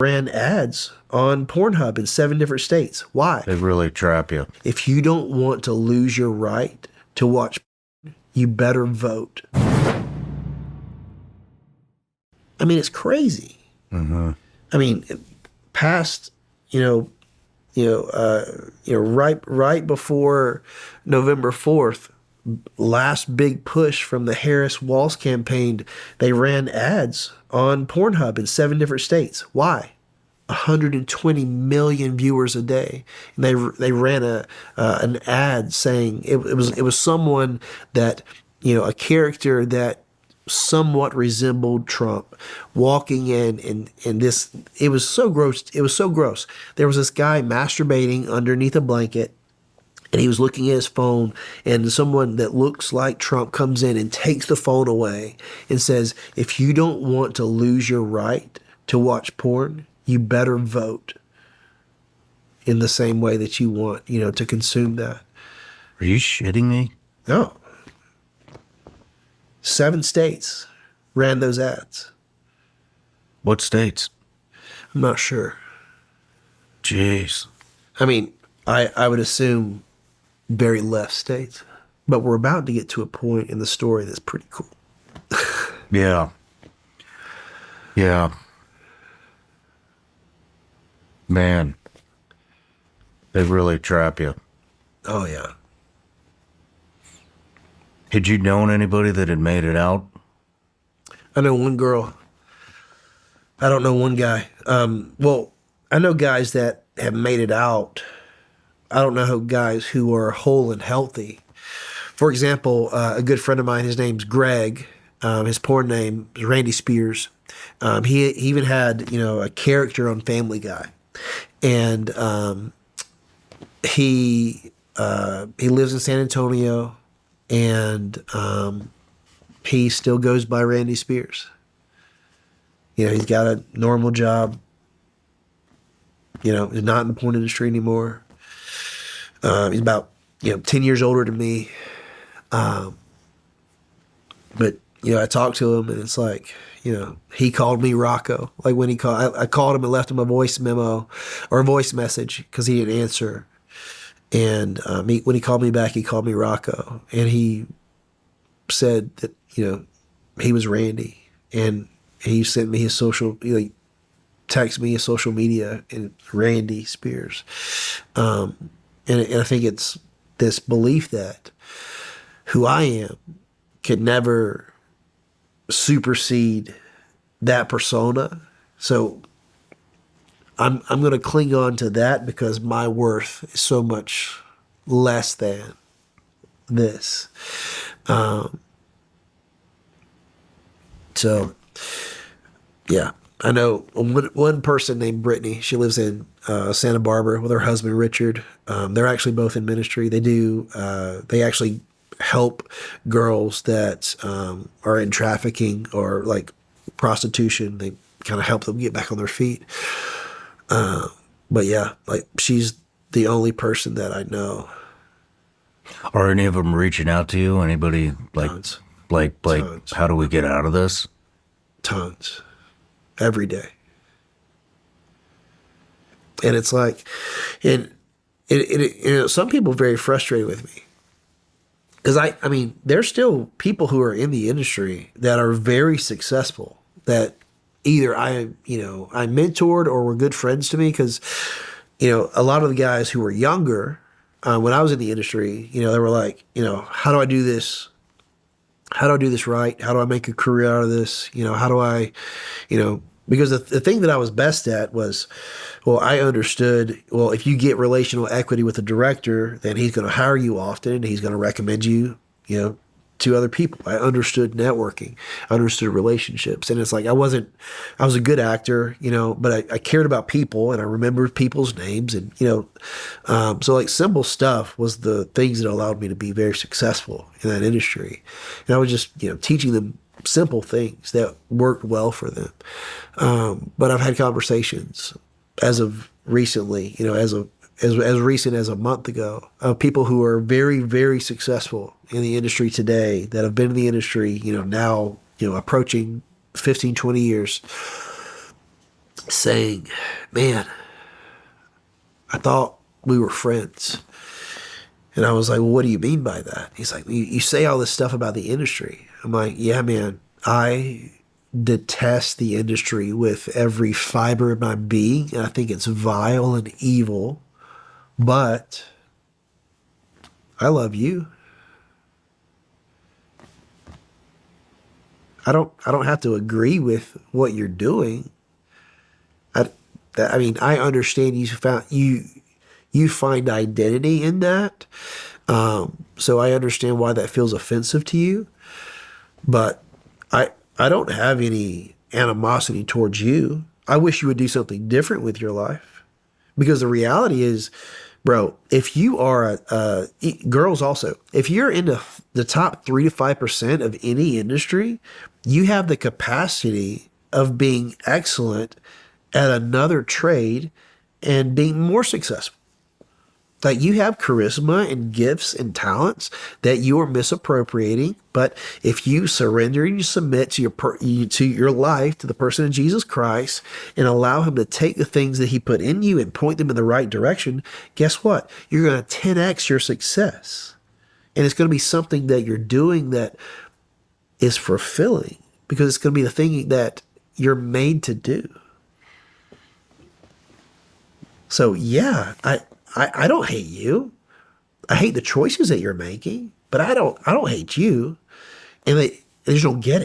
ran ads on Pornhub in 7 different states. Why? They really trap you. If you don't want to lose your right to watch, you better vote. I mean, it's crazy. Mm-hmm. I mean, past, right before November 4th, last big push from the Harris-Walz campaign, they ran ads on Pornhub in 7 different states. Why? 120 million viewers a day, and they ran an ad saying it was someone that, a character that somewhat resembled Trump walking in, and this, it was so gross. It was so gross. There was this guy masturbating underneath a blanket, and he was looking at his phone, and someone that looks like Trump comes in and takes the phone away and says, if you don't want to lose your right to watch porn, you better vote in the same way that you want, to consume that. Are you shitting me? No. 7 states ran those ads. What states? I'm not sure. Jeez. I mean, I would assume very left states, but we're about to get to a point in the story that's pretty cool. Yeah. Yeah. Man, they really trap you. Oh, yeah. Had you known anybody that had made it out? I know one girl. I don't know one guy. Well, I know guys that have made it out. I don't know guys who are whole and healthy. For example, a good friend of mine, his name's Greg. His porn name is Randy Spears. He even had, a character on Family Guy. And he lives in San Antonio, and he still goes by Randy Spears. He's got a normal job. He's not in the porn industry anymore. He's about 10 years older than me. But I talked to him, and it's like, he called me Rocco. Like when he called, I called him and left him a voice memo or a voice message because he didn't answer. And when he called me back, he called me Rocco, and he said that he was Randy, and he sent me his text me his social media, and Randy Spears. And I think it's this belief that who I am could never supersede that persona. So I'm going to cling on to that because my worth is so much less than this. So yeah, I know one person named Brittany. She lives in Santa Barbara with her husband Richard. They're actually both in ministry. They actually help girls that are in trafficking or like prostitution. They kind of help them get back on their feet. But yeah, like she's the only person that I know. Are any of them reaching out to you? Anybody like, Tons. like, Tons. how do we get out of this? Tons. Every day. And it's like, and some people are very frustrated with me. Because I mean, there's still people who are in the industry that are very successful that either I mentored or were good friends to me. Because, a lot of the guys who were younger, when I was in the industry, they were like, how do I do this? How do I do this right? How do I make a career out of this? How do I, because the thing that I was best at was, well, I understood, well, if you get relational equity with a director, then he's going to hire you often and he's going to recommend you, to other people. I understood networking. I understood relationships. And it's like, I was a good actor, but I cared about people and I remembered people's names and, so like simple stuff was the things that allowed me to be very successful in that industry. And I was just, teaching them simple things that worked well for them. But I've had conversations as of recently, as recent as a month ago, of people who are very, very successful in the industry today that have been in the industry, now, approaching 15, 20 years. saying, man, I thought we were friends. And I was like, well, what do you mean by that? He's like, you say all this stuff about the industry. I'm like, yeah, man, I detest the industry with every fiber of my being. And I think it's vile and evil, but I love you. I don't have to agree with what you're doing. I, I mean, I understand you find identity in that. So I understand why that feels offensive to you, but I don't have any animosity towards you. I wish you would do something different with your life, because the reality is, bro, if you are girls also, if you're in the top 3 to 5% of any industry, you have the capacity of being excellent at another trade and being more successful. Like, you have charisma and gifts and talents that you are misappropriating. But if you surrender and you submit to to your life to the person of Jesus Christ and allow him to take the things that he put in you and point them in the right direction, guess what? You're going to 10x your success. And it's going to be something that you're doing that is fulfilling, because it's going to be the thing that you're made to do. So yeah, I don't hate you. I hate the choices that you're making, but I don't hate you. And they just don't get it.